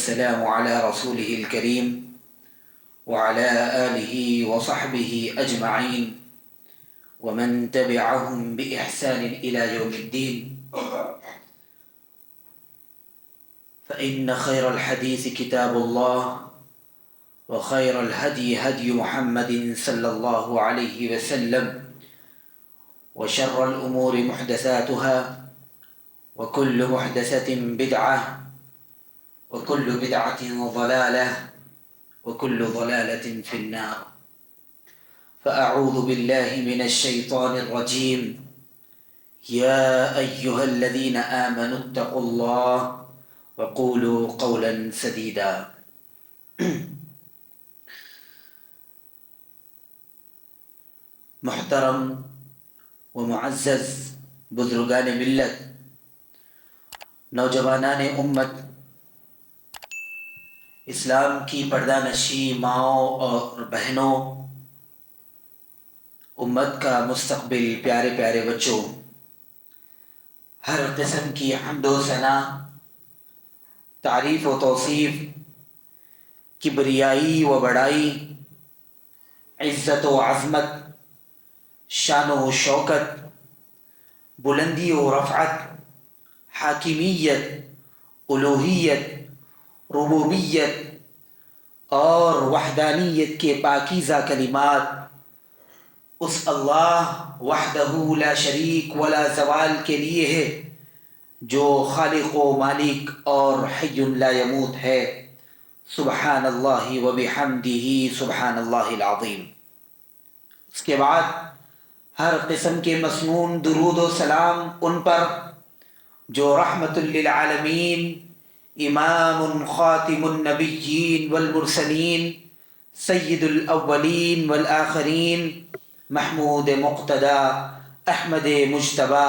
والسلام على رسوله الكريم وعلى آله وصحبه أجمعين ومن تبعهم بإحسان إلى يوم الدين. فإن خير الحديث كتاب الله وخير الهدي هدي محمد صلى الله عليه وسلم وشر الأمور محدثاتها وكل محدثة بدعة وكل بدعة ضلالة وكل ضلالة في النار. فأعوذ بالله من الشيطان الرجيم. يا أيها الذين آمنوا اتقوا الله وقولوا قولا سديدا. محترم و معزز بزرگان ملت، نوجوانان امت، اسلام کی پردہ نشی ماؤں اور بہنوں، امت کا مستقبل، پیارے پیارے بچوں، ہر قسم کی حمد و ثنا، تعریف و توصیف، کبریائی و بڑائی، عزت و عظمت، شان و شوکت، بلندی و رفعت، حاکمیت، الوہیت، ربوبیت اور وحدانیت کے پاکیزہ کلمات اس اللہ وحدہ لا شریک ولا زوال کے لیے ہے جو خالق و مالک اور حی لا یموت ہے. سبحان اللہ و بحمدہ سبحان اللہ العظیم. اس کے بعد ہر قسم کے مسنون درود و سلام ان پر جو رحمت للعالمین، امام خاتم النبیین والمرسلین، سید الاولین والآخرین، محمود مقتدی، احمد مجتبی،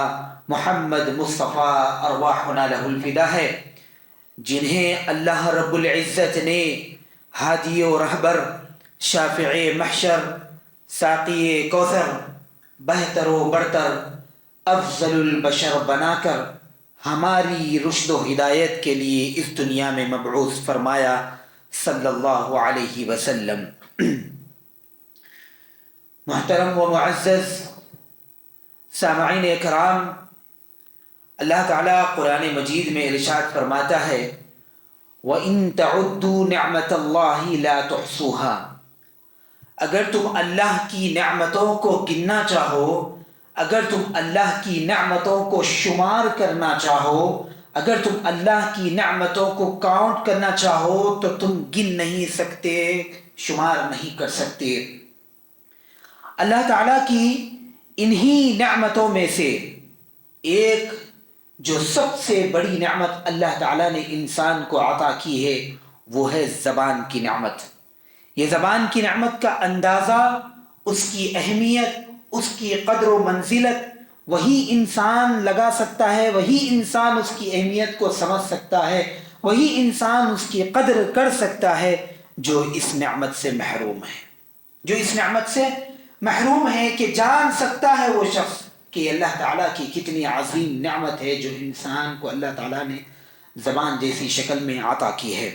محمد مصطفیٰ ارواحنا لہ الفدا ہے، جنہیں اللہ رب العزت نے ہادی و رہبر، شافع محشر، ساقی کوثر، بہتر و برتر، افضل البشر بنا کر ہماری رشد و ہدایت کے لیے اس دنیا میں مبعوث فرمایا صلی اللہ علیہ وسلم. محترم و معزز سامعین کرام، اللہ تعالیٰ قرآن مجید میں ارشاد فرماتا ہے وَإِن تَعُدُّوا نِعْمَةَ اللَّهِ لَا تُحْصُوهَا. اگر تم اللہ کی نعمتوں کو گننا چاہو، اگر تم اللہ کی نعمتوں کو شمار کرنا چاہو، اگر تم اللہ کی نعمتوں کو کاؤنٹ کرنا چاہو تو تم گن نہیں سکتے، شمار نہیں کر سکتے. اللہ تعالیٰ کی انہی نعمتوں میں سے ایک جو سب سے بڑی نعمت اللہ تعالیٰ نے انسان کو عطا کی ہے وہ ہے زبان کی نعمت. یہ زبان کی نعمت کا اندازہ، اس کی اہمیت، اس کی قدر و منزلت وہی انسان لگا سکتا ہے، وہی انسان اس کی اہمیت کو سمجھ سکتا ہے، وہی انسان اس کی قدر کر سکتا ہے جو اس نعمت سے محروم ہے. جو اس نعمت سے محروم ہے کہ جان سکتا ہے وہ شخص کہ اللہ تعالیٰ کی کتنی عظیم نعمت ہے جو انسان کو اللہ تعالیٰ نے زبان جیسی شکل میں عطا کی ہے.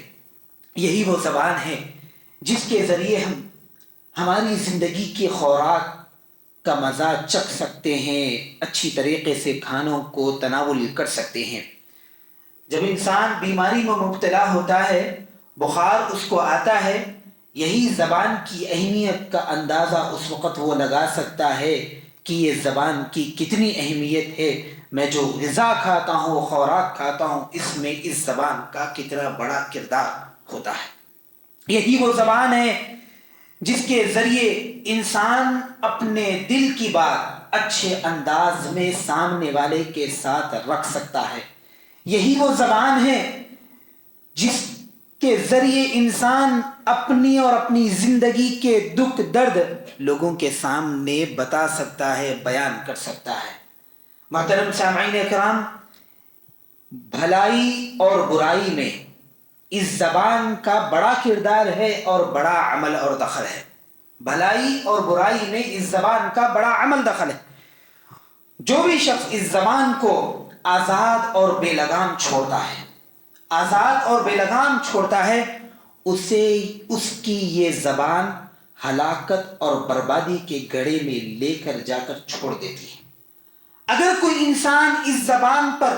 یہی وہ زبان ہے جس کے ذریعے ہم ہماری زندگی کی خوراک کا مزہ چکھ سکتے ہیں، اچھی طریقے سے کھانوں کو تناول کر سکتے ہیں. جب انسان بیماری میں مبتلا ہوتا ہے، بخار اس کو آتا ہے، یہی زبان کی اہمیت کا اندازہ اس وقت وہ لگا سکتا ہے کہ یہ زبان کی کتنی اہمیت ہے. میں جو غذا کھاتا ہوں، خوراک کھاتا ہوں، اس میں اس زبان کا کتنا بڑا کردار ہوتا ہے. یہی وہ زبان ہے جس کے ذریعے انسان اپنے دل کی بات اچھے انداز میں سامنے والے کے ساتھ رکھ سکتا ہے. یہی وہ زبان ہے جس کے ذریعے انسان اپنی اور اپنی زندگی کے دکھ درد لوگوں کے سامنے بتا سکتا ہے، بیان کر سکتا ہے. محترم سامعین کرام، بھلائی اور برائی میں اس زبان کا بڑا کردار ہے اور بڑا عمل اور دخل ہے. بھلائی اور برائی میں اس زبان کا بڑا عمل دخل ہے. جو بھی شخص اس زبان کو آزاد اور بے لگام چھوڑتا ہے، آزاد اور بے لگام چھوڑتا ہے، اسے اس کی یہ زبان ہلاکت اور بربادی کے گڑھے میں لے کر جا کر چھوڑ دیتی ہے۔ اگر کوئی انسان اس زبان پر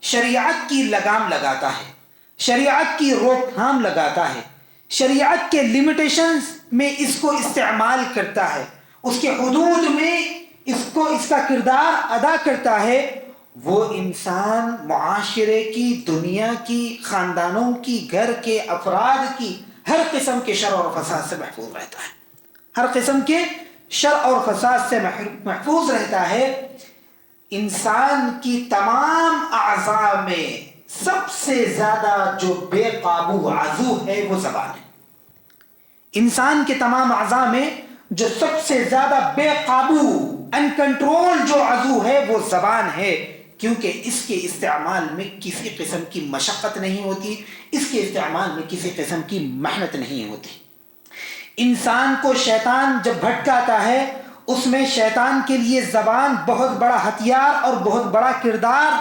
شریعت کی لگام لگاتا ہے، شریعت کی روک تھام لگاتا ہے، شریعت کے لیمیٹیشنز میں اس کو استعمال کرتا ہے، اس کے حدود میں اس کا کردار ادا کرتا ہے، وہ انسان معاشرے کی، دنیا کی، خاندانوں کی، گھر کے افراد کی ہر قسم کے شر اور فساد سے محفوظ رہتا ہے، ہر قسم کے شر اور فساد سے محفوظ رہتا ہے۔ انسان کی تمام اعضاء میں سب سے زیادہ جو بے قابو عضو ہے وہ زبان ہے۔ انسان کے تمام اعضاء میں جو سب سے زیادہ بے قابو انکنٹرول جو عضو ہے وہ زبان ہے، کیونکہ اس کے استعمال میں کسی قسم کی مشقت نہیں ہوتی، اس کے استعمال میں کسی قسم کی محنت نہیں ہوتی۔ انسان کو شیطان جب بھٹکاتا ہے، اس میں شیطان کے لیے زبان بہت بڑا ہتھیار اور بہت بڑا کردار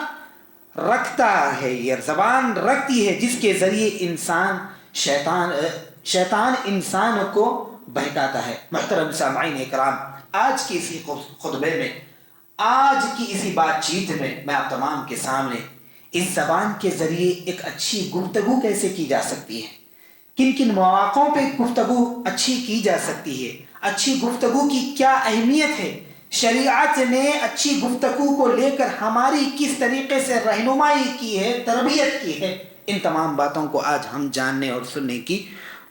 رکھتا ہے، یہ زبان رکھتی ہے جس کے ذریعے شیطان انسان کو بہکاتا ہے۔ محترم سامعین کرام، آج کی اسی خطبے میں، آج کی اسی بات چیت میں آپ تمام کے سامنے اس زبان کے ذریعے ایک اچھی گفتگو کیسے کی جا سکتی ہے، کن کن مواقعوں پہ گفتگو اچھی کی جا سکتی ہے، اچھی گفتگو کی کیا اہمیت ہے، شریعت نے اچھی گفتگو کو لے کر ہماری کس طریقے سے رہنمائی کی ہے، تربیت کی ہے، ان تمام باتوں کو آج ہم جاننے اور سننے کی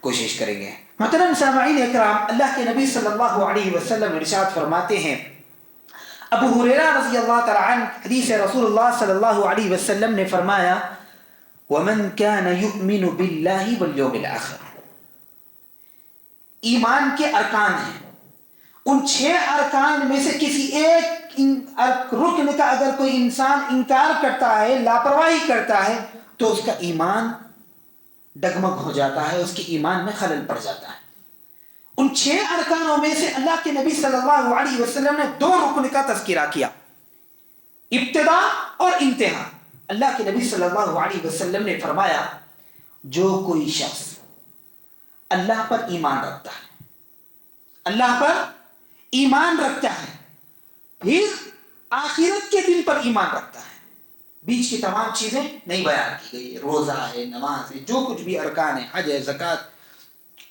کوشش کریں گے۔ محترم سامعین اکرام، اللہ کے نبی صلی اللہ علیہ وسلم ارشاد فرماتے ہیں، ابو ہریرہ رضی اللہ تعالیٰ عنہ حدیث رسول اللہ صلی اللہ علیہ وسلم نے فرمایا، وَمَنْ كَانَ يُؤْمِنُ بِاللَّهِ وَالْيَوْمِ الْآخِرِ، ایمان کے ارکان ہیں، ان 6 ارکان میں سے کسی ایک رکن کا اگر کوئی انسان انکار کرتا ہے، لاپرواہی کرتا ہے، تو اس کا ایمان ڈگمگ ہو جاتا ہے، اس کے ایمان میں خلل پڑ جاتا ہے۔ ان 6 ارکانوں میں سے اللہ کے نبی صلی اللہ علیہ وسلم نے 2 رکن کا تذکرہ کیا، ابتدا اور انتہا۔ اللہ کے نبی صلی اللہ علیہ وسلم نے فرمایا، جو کوئی شخص اللہ پر ایمان رکھتا ہے، اللہ پر ایمان رکھتا ہے، پھر آخرت کے دن پر ایمان رکھتا ہے، بیچ کی تمام چیزیں نہیں بیان کی گئی، روزہ ہے، نماز ہے، جو کچھ بھی ارکان ہے، حج ہے، زکوٰۃ،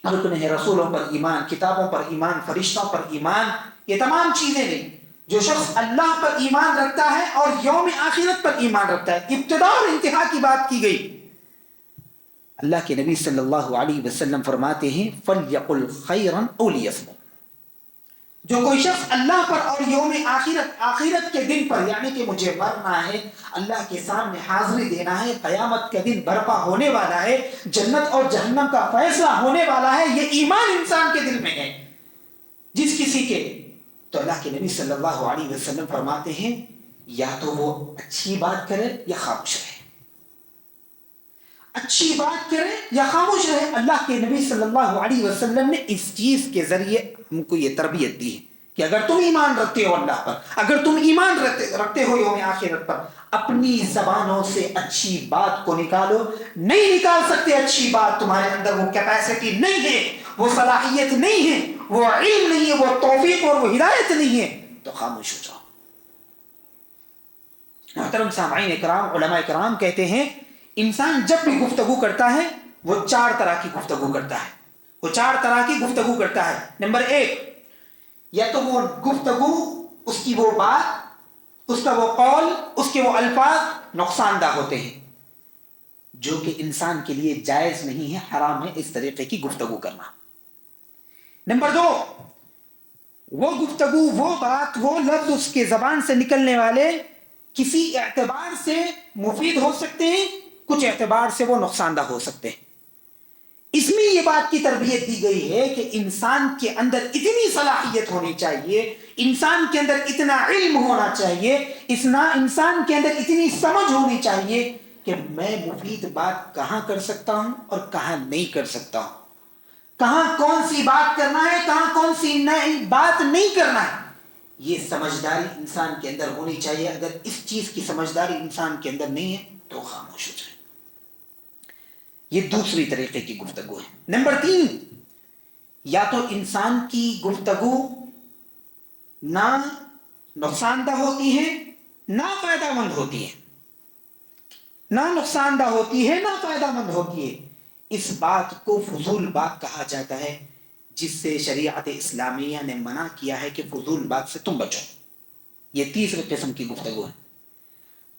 رکن ہے، رسولوں پر ایمان، کتابوں پر ایمان، فرشتوں پر ایمان، یہ تمام چیزیں نہیں، جو شخص اللہ پر ایمان رکھتا ہے اور یوم آخرت پر ایمان رکھتا ہے، ابتدا اور انتہا کی بات کی گئی۔ اللہ کے نبی صلی اللہ علیہ وسلم فرماتے ہیں، فَلْيَقُلْ خَيْرًا أَوْ لِيَصْمُتْ، جو کوئی شخص اللہ پر اور یوم آخرت کے دن پر، یعنی کہ مجھے مرنا ہے، اللہ کے سامنے حاضری دینا ہے، قیامت کا دن برپا ہونے والا ہے، جنت اور جہنم کا فیصلہ ہونے والا ہے، یہ ایمان انسان کے دل میں ہے جس کسی کے، تو اللہ کے نبی صلی اللہ علیہ وسلم فرماتے ہیں، یا تو وہ اچھی بات کرے یا خاموش رہے، اچھی بات کرے یا خاموش رہے۔ اللہ کے نبی صلی اللہ علیہ وسلم نے اس چیز کے ذریعے ہم کو یہ تربیت دی ہے کہ اگر تم ایمان رکھتے ہو اللہ پر، اگر تم ایمان رکھتے ہو یوم آخرت پر، اپنی زبانوں سے اچھی بات کو نکالو، نہیں نکال سکتے اچھی بات، تمہارے اندر وہ کیپیسٹی نہیں ہے، وہ صلاحیت نہیں ہے، وہ علم نہیں ہے، وہ توفیق اور وہ ہدایت نہیں ہے، تو خاموش ہو جاؤ۔ محترم سامعین اکرام، علماء اکرام کہتے ہیں، انسان جب بھی گفتگو کرتا ہے وہ 4 طرح کی گفتگو کرتا ہے، وہ 4 طرح کی گفتگو کرتا ہے۔ نمبر 1، یا تو وہ گفتگو، اس کی وہ بات، اس کا وہ قول، اس کے وہ الفاظ نقصان دہ ہوتے ہیں، جو کہ انسان کے لیے جائز نہیں ہے، حرام ہے اس طریقے کی گفتگو کرنا۔ نمبر 2، وہ گفتگو، وہ بات، وہ لفظ اس کے زبان سے نکلنے والے کسی اعتبار سے مفید ہو سکتے ہیں، کچھ اعتبار سے وہ نقصان دہ ہو سکتے ہیں۔ اس میں یہ بات کی تربیت دی گئی ہے کہ انسان کے اندر اتنی صلاحیت ہونی چاہیے، انسان کے اندر اتنا علم ہونا چاہیے، انسان کے اندر اتنی سمجھ ہونی چاہیے کہ میں مفید بات کہاں کر سکتا ہوں اور کہاں نہیں کر سکتا ہوں، کہاں کون سی بات کرنا ہے، کہاں کون سی بات نہیں کرنا ہے، یہ سمجھداری انسان کے اندر ہونی چاہیے۔ اگر اس چیز کی سمجھداری انسان کے اندر نہیں ہے تو خاموش ہو جائے۔ یہ دوسری طریقے کی گفتگو ہے۔ نمبر 3، یا تو انسان کی گفتگو نہ نقصان دہ ہوتی ہے نہ فائدہ مند ہوتی ہے، نہ نقصان دہ ہوتی ہے نہ فائدہ مند ہوتی ہے، اس بات کو فضول بات کہا جاتا ہے، جس سے شریعت اسلامیہ نے منع کیا ہے کہ فضول بات سے تم بچو۔ یہ تیسری قسم کی گفتگو ہے۔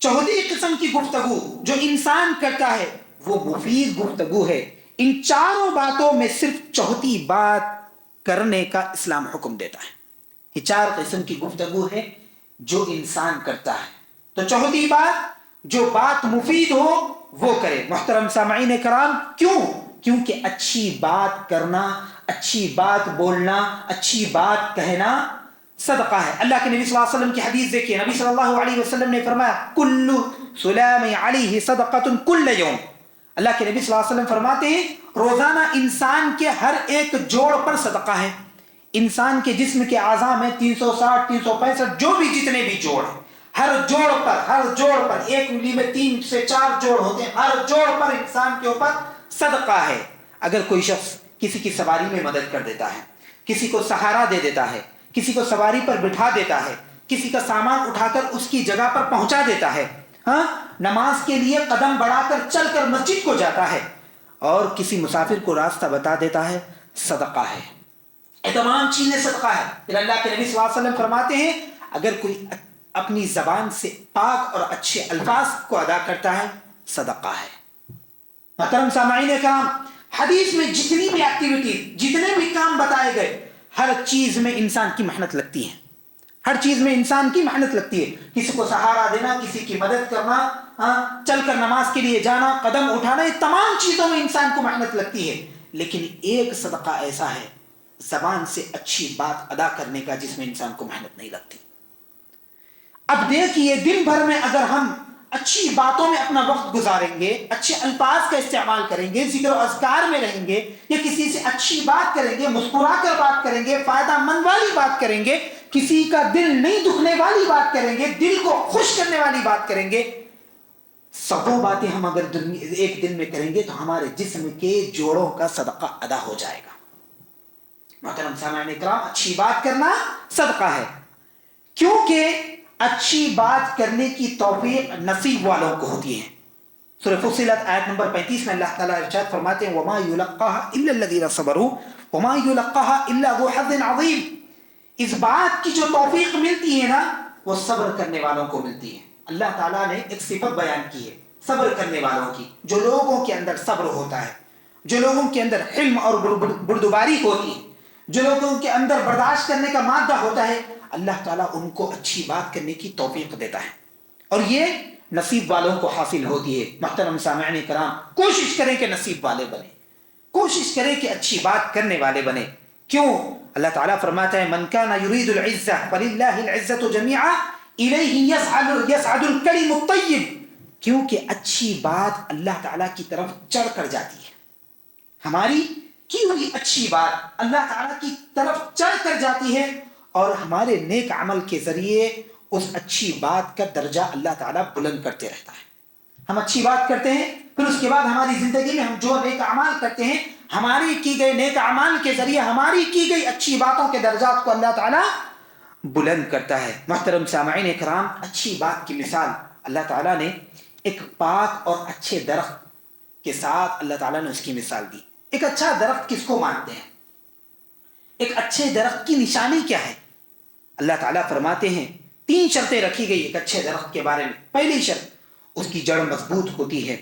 چوتھی قسم کی گفتگو جو انسان کرتا ہے وہ مفید گفتگو ہے۔ ان چاروں باتوں میں صرف چوتھی بات کرنے کا اسلام حکم دیتا ہے۔ یہ 4 قسم کی گفتگو ہے جو انسان کرتا ہے، تو چوتھی بات جو بات مفید ہو وہ کرے۔ محترم سامعین کرام، کیونکہ اچھی بات کرنا، اچھی بات بولنا، اچھی بات کہنا صدقہ ہے۔ اللہ کے نبی صلی اللہ علیہ وسلم کی حدیث دیکھیے، نبی صلی اللہ علیہ وسلم نے فرمایا کل سلام علیہ صدقۃ کل یوم۔ اللہ کے نبی صلی اللہ علیہ وسلم فرماتے ہیں روزانہ انسان کے ہر ایک جوڑ پر صدقہ ہے۔ انسان کے جسم کے اعضاء میں 360 365 جو بھی جتنے بھی جوڑ ہیں، ہر جوڑ پر ایک انگلی میں 3 سے 4 جوڑ ہوتے ہیں، ہر جوڑ پر انسان کے اوپر صدقہ ہے۔ اگر کوئی شخص کسی کی سواری میں مدد کر دیتا ہے، کسی کو سہارا دے دیتا ہے، کسی کو سواری پر بٹھا دیتا ہے، کسی کا سامان اٹھا کر اس کی جگہ پر پہنچا دیتا ہے، نماز کے لیے قدم بڑھا کر چل کر مسجد کو جاتا ہے، اور کسی مسافر کو راستہ بتا دیتا ہے، صدقہ ہے۔ یہ تمام چیزیں صدقہ ہے۔ پھر اللہ کے نبی صلی اللہ علیہ وسلم فرماتے ہیں اگر کوئی اپنی زبان سے پاک اور اچھے الفاظ کو ادا کرتا ہے، صدقہ ہے۔ محترم سامعین کرام، حدیث میں جتنی بھی ایکٹیویٹی، جتنے بھی کام بتائے گئے، ہر چیز میں انسان کی محنت لگتی ہے، ہر چیز میں انسان کی محنت لگتی ہے۔ کسی کو سہارا دینا، کسی کی مدد کرنا، چل کر نماز کے لیے جانا، قدم اٹھانا، یہ تمام چیزوں میں انسان کو محنت لگتی ہے، لیکن ایک صدقہ ایسا ہے زبان سے اچھی بات ادا کرنے کا جس میں انسان کو محنت نہیں لگتی۔ اب دیکھیے دن بھر میں اگر ہم اچھی باتوں میں اپنا وقت گزاریں گے، اچھے الفاظ کا استعمال کریں گے، ذکر و اذکار میں رہیں گے، یا کسی سے اچھی بات کریں گے، مسکرا کر بات کریں گے، فائدہ مند والی بات کریں گے، کسی کا دل نہیں دکھنے والی بات کریں گے، دل کو خوش کرنے والی بات کریں گے، سبوں باتیں ہم اگر ایک دن میں کریں گے تو ہمارے جسم کے جوڑوں کا صدقہ ادا ہو جائے گا۔ محترم سامعین کرام، اچھی بات کرنا صدقہ ہے، کیونکہ اچھی بات کرنے کی توفیق نصیب والوں کو ہوتی ہے۔ سورہ فصلت آیت نمبر 35 میں اللہ تعالیٰ ارشاد فرماتے ہیں وَمَا يُلَقَّاهَا إِلَّا الَّذِينَ صَبَرُوا وَمَا يُلَقَّاهَا إِلَّا ذُو حَظٍّ عَظِيمٍ۔ اس بات کی جو توفیق ملتی ہے نا، وہ صبر کرنے والوں کو ملتی ہے۔ اللہ تعالیٰ نے ایک صفت بیان کی ہے صبر کرنے والوں کی، جو لوگوں کے اندر صبر ہوتا ہے، جو لوگوں کے اندر حلم اور بردباری ہوتی ہے، جو لوگوں کے اندر برداشت کرنے کا مادہ ہوتا ہے، اللہ تعالیٰ ان کو اچھی بات کرنے کی توفیق دیتا ہے، اور یہ نصیب والوں کو حاصل ہوتی ہے۔ محترم سامعین کرام، کوشش کریں کہ نصیب والے بنیں، کوشش کریں کہ اچھی بات کرنے والے بنیں۔ کیوں؟ اللہ تعالیٰ فرماتا ہے من کان یرید العزہ فللہ العزۃ جمیعا الیہ یصعد الکلم الطیب، کیونکہ اچھی بات اللہ تعالیٰ کی طرف چڑھ کر جاتی ہے، ہماری کی ہوئی اچھی بات اللہ تعالیٰ کی طرف چڑھ کر جاتی ہے، اور ہمارے نیک عمل کے ذریعے اس اچھی بات کا درجہ اللہ تعالیٰ بلند کرتے رہتا ہے۔ ہم اچھی بات کرتے ہیں، پھر اس کے بعد ہماری زندگی میں ہم جو نیک اعمال کرتے ہیں، ہماری کی گئی نیک اعمال کے ذریعے ہماری کی گئی اچھی باتوں کے درجات کو اللہ تعالیٰ بلند کرتا ہے۔ محترم سامعین کرام، اچھی بات کی مثال اللہ تعالیٰ نے ایک پاک اور اچھے درخت کے ساتھ اللہ تعالیٰ نے اس کی مثال دی۔ ایک اچھا درخت کس کو مانتے ہیں؟ ایک اچھے درخت کی نشانی کیا ہے؟ اللہ تعالیٰ فرماتے ہیں 3 شرطیں رکھی گئی ایک اچھے درخت کے بارے میں۔ پہلی شرط، اس کی جڑ مضبوط ہوتی ہے،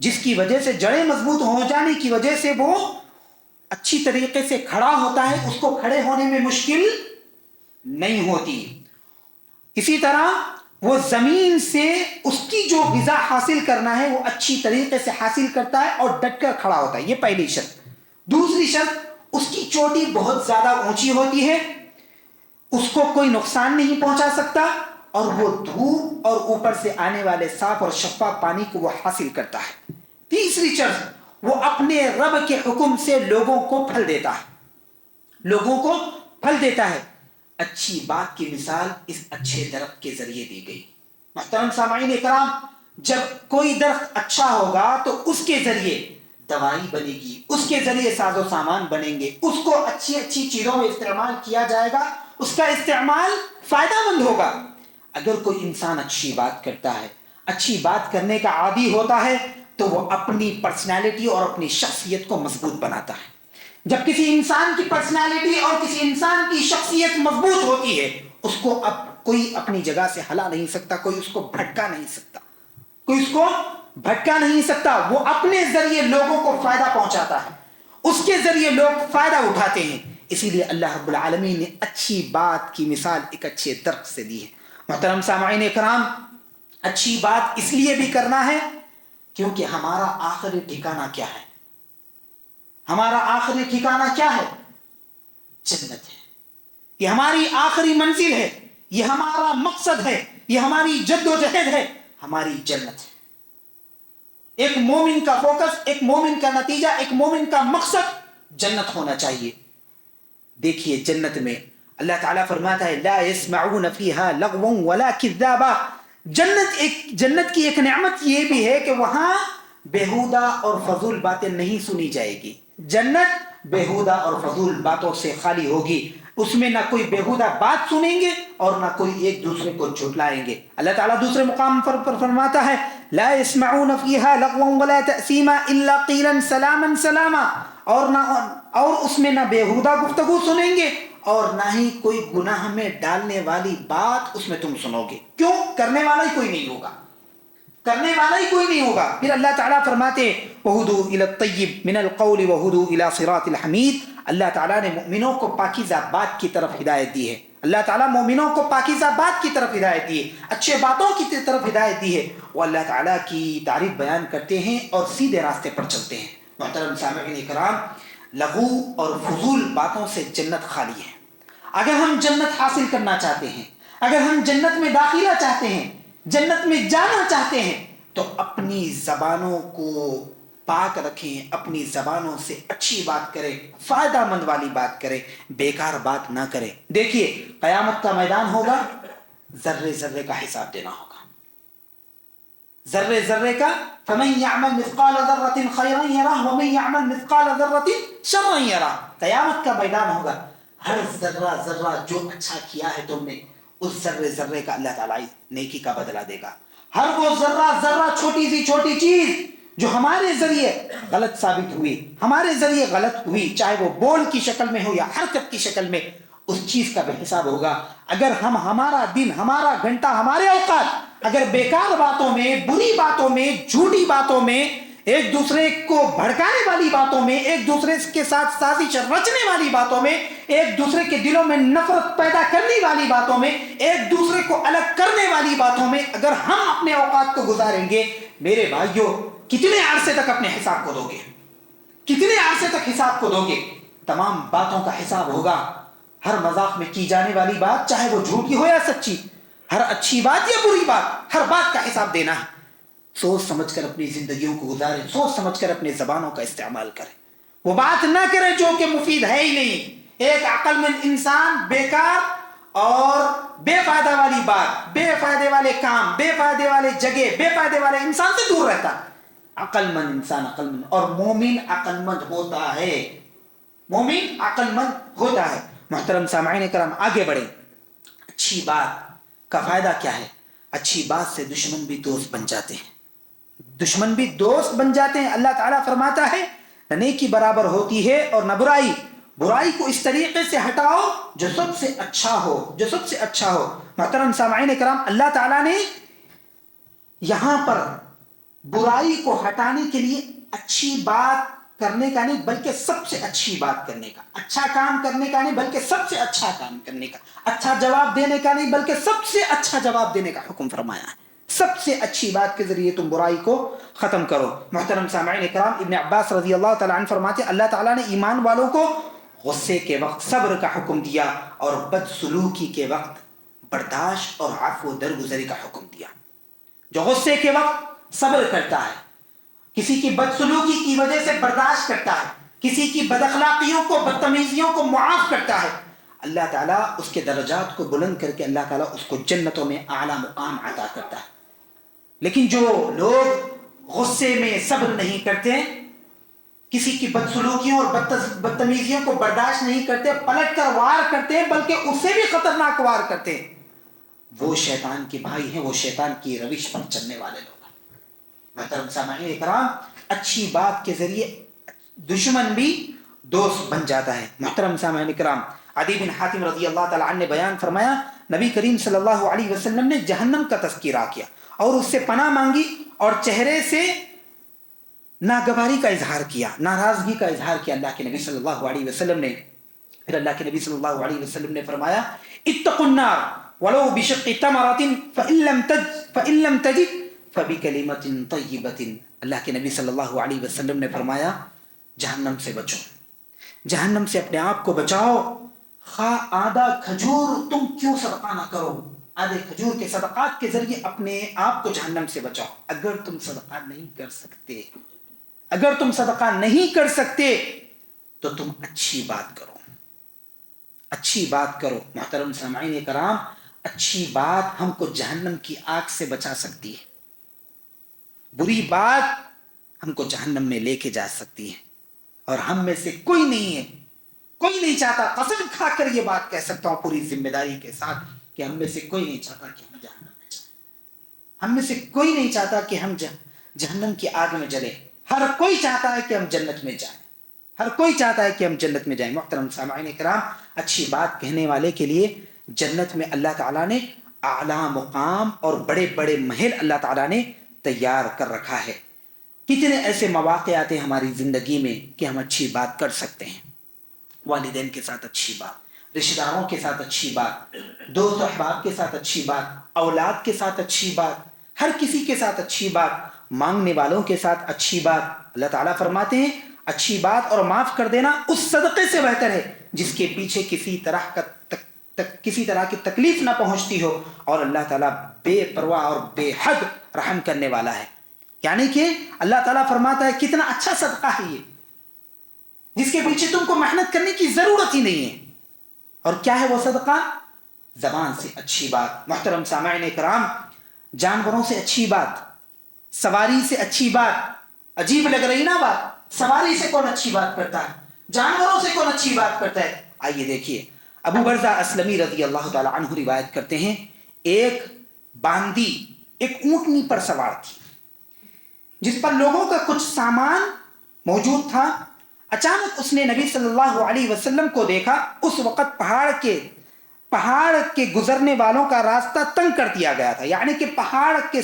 جس کی وجہ سے جڑیں مضبوط ہو جانے کی وجہ سے وہ اچھی طریقے سے کھڑا ہوتا ہے، اس کو کھڑے ہونے میں مشکل نہیں ہوتی۔ اسی طرح وہ زمین سے اس کی جو غذا حاصل کرنا ہے وہ اچھی طریقے سے حاصل کرتا ہے اور ڈٹ کر کھڑا ہوتا ہے، یہ پہلی شرط۔ دوسری شرط، اس کی چوٹی بہت زیادہ اونچی ہوتی ہے، اس کو کوئی نقصان نہیں پہنچا سکتا، اور وہ دھوپ اور اوپر سے آنے والے صاف اور شفاف پانی کو وہ حاصل کرتا ہے۔ تیسری شرط، وہ اپنے رب کے حکم سے لوگوں کو پھل دیتا ہے، لوگوں کو پھل دیتا ہے۔ اچھی بات کی مثال اس اچھے درخت کے ذریعے دی گئی۔ محترم سامعین کرام، جب کوئی درخت اچھا ہوگا تو اس کے ذریعے دوائی بنے گی، اس کے ذریعے ساز و سامان بنیں گے، اس کو اچھی اچھی چیزوں میں استعمال کیا جائے گا، اس کا استعمال فائدہ مند ہوگا۔ اگر کوئی انسان اچھی بات کرتا ہے، اچھی بات کرنے کا عادی ہوتا ہے، تو وہ اپنی پرسنالٹی اور اپنی شخصیت کو مضبوط بناتا ہے۔ جب کسی انسان کی پرسنالٹی اور کسی انسان کی شخصیت مضبوط ہوتی ہے، اس کو اب کوئی اپنی جگہ سے ہلا نہیں سکتا، کوئی اس کو بھٹکا نہیں سکتا، کوئی اس کو بھٹکا نہیں سکتا۔ وہ اپنے ذریعے لوگوں کو فائدہ پہنچاتا ہے، اس کے ذریعے لوگ فائدہ اٹھاتے ہیں۔ اسی لیے اللہ رب العالمین نے اچھی بات کی مثال ایک اچھے درخت سے دی ہے۔ محترم سامعین کرام، اچھی بات اس لیے بھی کرنا ہے کیونکہ ہمارا آخری ٹھکانہ کیا ہے؟ ہمارا آخری ٹھکانہ کیا ہے؟ جنت ہے۔ یہ ہماری آخری منزل ہے، یہ ہمارا مقصد ہے، یہ ہماری جد و جہد ہے، ہماری جنت ہے۔ ایک مومن کا فوکس، ایک مومن کا نتیجہ، ایک مومن کا مقصد جنت ہونا چاہیے۔ دیکھیے جنت میں اللہ تعالیٰ فرماتا ہے لا يسمعون فيها لغوا ولا كذابا۔ جنت کی ایک نعمت یہ بھی ہے کہ وہاں بیہودہ اور فضول باتیں نہیں سنی جائے گی۔ جنت بیہودہ اور فضول باتوں سے خالی ہوگی، اس میں نہ کوئی بیہودہ بات سنیں گے اور نہ کوئی ایک دوسرے کو جھٹلائیں گے۔ اللہ تعالیٰ دوسرے مقام پر فرماتا ہے لا يسمعون فيها لغوا ولا تأثیما الا قیلا سلاما سلاما، اور اس میں نہ بیہودہ گفتگو سنیں گے اور نہ ہی کوئی گناہ میں ڈالنے والی بات اس میں تم سنو گے۔ کیوں؟ کرنے والا ہی کوئی نہیں ہوگا، کرنے والا ہی کوئی نہیں ہوگا۔ پھر اللہ تعالیٰ فرماتے وَهُدُوا إِلَى الطَّيِّبِ مِنَ الْقَوْلِ وَهُدُوا إِلَى صِرَاطِ الْحَمِيدِ۔ اللہ تعالیٰ نے مومنوں کو پاکیزہ بات کی طرف ہدایت دی ہے۔ اللہ تعالیٰ مومنوں کو پاکیزہ بات کی طرف ہدایت دی ہے، اچھے باتوں کی طرف ہدایت دی ہے۔ وہ اللہ تعالیٰ کی تعریف بیان کرتے ہیں اور سیدھے راستے پر چلتے ہیں۔ محترم سامعین کرام، لغو اور فضول باتوں سے جنت خالی ہے۔ اگر ہم جنت حاصل کرنا چاہتے ہیں، اگر ہم جنت میں داخلہ چاہتے ہیں، جنت میں جانا چاہتے ہیں، تو اپنی زبانوں کو پاک رکھیں، اپنی زبانوں سے اچھی بات کریں، فائدہ مند والی بات کریں، بیکار بات نہ کریں۔ دیکھیے قیامت کا میدان ہوگا، ذرے ذرے کا حساب دینا ہوگا، ذرے ذرے کا۔ فَمَن يَعْمَلْ مِثْقَالَ ذَرَّةٍ خَيْرًا يَرَهُ وَمَن يَعْمَلْ مِثْقَالَ ذَرَّةٍ شَرًّا يَرَهُ۔ قیامت کا میدان ہوگا، ہر ذرہ ذرہ جو اچھا کیا ہے تم نے، اس ذرے ذرے کا اللہ تعالیٰ نیکی کا بدلہ دے گا۔ ہر وہ ذرہ ذرہ چھوٹی سی چھوٹی چیز جو ہمارے ذریعے غلط ثابت ہوئی، ہمارے ذریعے غلط ہوئی، چاہے وہ بول کی شکل میں ہو یا حرکت کی شکل میں، اس چیز کا بھی حساب ہوگا۔ اگر ہم ہمارا دن، ہمارا گھنٹہ، ہمارے اوقات اگر بیکار باتوں میں، بری باتوں میں، جھوٹی باتوں میں، ایک دوسرے کو بھڑکانے والی باتوں میں، ایک دوسرے کے ساتھ سازش رچنے والی باتوں میں، ایک دوسرے کے دلوں میں نفرت پیدا کرنے والی باتوں میں، ایک دوسرے کو الگ کرنے والی باتوں میں اگر ہم اپنے اوقات کو گزاریں گے، میرے بھائیوں کتنے عرصے تک اپنے حساب کو دو گے؟ کتنے عرصے تک حساب کو دو گے؟ تمام باتوں کا حساب ہوگا۔ ہر مذاق میں کی جانے والی بات، چاہے وہ جھوٹی ہو یا سچی، ہر اچھی بات یا بری بات، ہر بات کا حساب دینا ہے۔ سوچ سمجھ کر اپنی زندگیوں کو گزاریں، سوچ سمجھ کر اپنے زبانوں کا استعمال کریں، وہ بات نہ کریں جو کہ مفید ہے ہی نہیں۔ ایک عقل مند انسان بیکار اور بے فائدہ والی بات، بے فائدے والے کام، بے فائدے والے جگہ، بے فائدے والے انسان سے دور رہتا ہے۔ عقل مند انسان عقل مند، اور مومن عقل مند ہوتا ہے، مومن عقل مند ہوتا ہے۔ محترم سامعین کرام، آگے بڑھیں۔ اچھی بات کا فائدہ کیا ہے؟ اچھی بات سے دشمن بھی دوست بن جاتے ہیں، دشمن بھی دوست بن جاتے ہیں۔ اللہ تعالیٰ فرماتا ہے نہ نیکی برابر ہوتی ہے اور نہ برائی، برائی کو اس طریقے سے ہٹاؤ جو سب سے اچھا ہو، جو سب سے اچھا ہو۔ محترم سامعین کرام، اللہ تعالیٰ نے یہاں پر برائی کو ہٹانے کے لیے اچھی بات کرنے کا نہیں بلکہ سب سے اچھی بات کرنے کا، اچھا کام کرنے کا نہیں بلکہ سب سے اچھا کام کرنے کا، اچھا جواب دینے کا نہیں بلکہ سب سے اچھا جواب دینے کا حکم فرمایا ہے۔ سب سے اچھی بات کے ذریعے تم برائی کو ختم کرو۔ محترم سامعین کرام، ابن عباس رضی اللہ تعالیٰ عنہ فرماتے ہیں اللہ تعالیٰ نے ایمان والوں کو غصے کے وقت صبر کا حکم دیا اور بدسلوکی کے وقت برداشت اور عفو و درگزری کا حکم دیا۔ جو غصے کے وقت صبر کرتا ہے، کسی کی بدسلوکی کی وجہ سے برداشت کرتا ہے، کسی کی بد اخلاقیوں کو، بدتمیزیوں کو معاف کرتا ہے، اللہ تعالیٰ اس کے درجات کو بلند کر کے اللہ تعالیٰ اس کو جنتوں میں اعلیٰ مقام عطا کرتا ہے۔ لیکن جو لوگ غصے میں صبر نہیں کرتے، کسی کی بدسلوکیوں اور بدتمیزیوں کو برداشت نہیں کرتے، پلٹ کر وار کرتے ہیں، بلکہ اسے بھی خطرناک وار کرتے ہیں، وہ شیطان کے بھائی ہیں، وہ شیطان کی روش پر چلنے والے لوگ ہیں۔ محترم سامعین کرام، اچھی بات کے ذریعے دشمن بھی دوست بن جاتا ہے۔ محترم سامعین کرام، عدی بن حاتم رضی اللہ تعالیٰ عنہ نے بیان فرمایا، نبی کریم صلی اللہ علیہ وسلم نے جہنم کا تذکرہ کیا اور اس سے پناہ مانگی، اور چہرے سے ناگواری کا اظہار کیا، ناراضگی کا اظہار کیا اللہ کے نبی صلی اللہ علیہ وسلم نے۔ پھر اللہ کے نبی صلی اللہ علیہ وسلم نے فرمایا، اتقوا النار ولو بشق تمرۃ فإن لم تجد فبکلمۃ طیبۃ۔ اللہ کے نبی صلی اللہ علیہ وسلم نے فرمایا، جہنم سے بچو، جہنم سے اپنے آپ کو بچاؤ، خواہ آدھا کھجور تم کیوں صدقہ نہ کرو، آدھے کھجور کے صدقات کے ذریعے اپنے آپ کو جہنم سے بچاؤ۔ اگر تم صدقہ نہیں کر سکتے، اگر تم صدقہ نہیں کر سکتے تو تم اچھی بات کرو، اچھی بات کرو۔ محترم سامعین کرام، اچھی بات ہم کو جہنم کی آگ سے بچا سکتی ہے، بری بات ہم کو جہنم میں لے کے جا سکتی ہے، اور ہم میں سے کوئی نہیں ہے، کوئی نہیں چاہتا، قسم کھا کر یہ بات کہہ سکتا ہوں پوری ذمہ داری کے ساتھ، کہ ہم میں سے کوئی نہیں چاہتا کہ ہم جہنم میں جائیں، ہم میں سے کوئی نہیں چاہتا کہ ہم جہنم کی آگ میں جلیں۔ ہر کوئی چاہتا ہے کہ ہم جنت میں جائیں، ہر کوئی چاہتا ہے کہ ہم جنت میں جائیں۔ محترم سامعین کرام، اچھی بات کہنے والے کے لیے جنت میں اللہ تعالیٰ نے اعلیٰ مقام اور بڑے بڑے محل اللہ تعالیٰ نے تیار کر رکھا ہے۔ کتنے ایسے مواقع آتے ہیں ہماری زندگی میں کہ ہم اچھی بات کر سکتے ہیں، والدین کے ساتھ اچھی بات، رشتہ داروں کے ساتھ اچھی بات، دوست احباب کے ساتھ اچھی بات، اولاد کے ساتھ اچھی بات، ہر کسی کے ساتھ اچھی بات، مانگنے والوں کے ساتھ اچھی بات۔ اللہ تعالیٰ فرماتے ہیں، اچھی بات اور معاف کر دینا اس صدقے سے بہتر ہے جس کے پیچھے کسی طرح کی تکلیف نہ پہنچتی ہو، اور اللہ تعالیٰ بے پرواہ اور بے حد رحم کرنے والا ہے۔ یعنی کہ اللہ تعالیٰ فرماتا ہے، کتنا اچھا صدقہ ہے یہ، جس کے پیچھے تم کو محنت کرنے کی ضرورت ہی نہیں ہے۔ اور کیا ہے وہ صدقہ؟ زبان سے اچھی بات۔ محترم سامعین کرام، جانوروں سے اچھی بات، سواری سے اچھی بات۔ عجیب لگ رہی نا بات، سواری سے کون اچھی بات کرتا ہے، جانوروں سے کون اچھی بات کرتا ہے؟ آئیے دیکھیے، ابو برزہ اسلمی رضی اللہ تعالی عنہ روایت کرتے ہیں، ایک باندی ایک اونٹنی پر سوار تھی جس پر لوگوں کا کچھ سامان موجود تھا۔ اچانک اس نے نبی صلی اللہ علیہ وسلم کو دیکھا۔ اس وقت پہاڑ کے گزرنے والوں کا راستہ تنگ کر دیا گیا تھا، یعنی کہ پہاڑ کے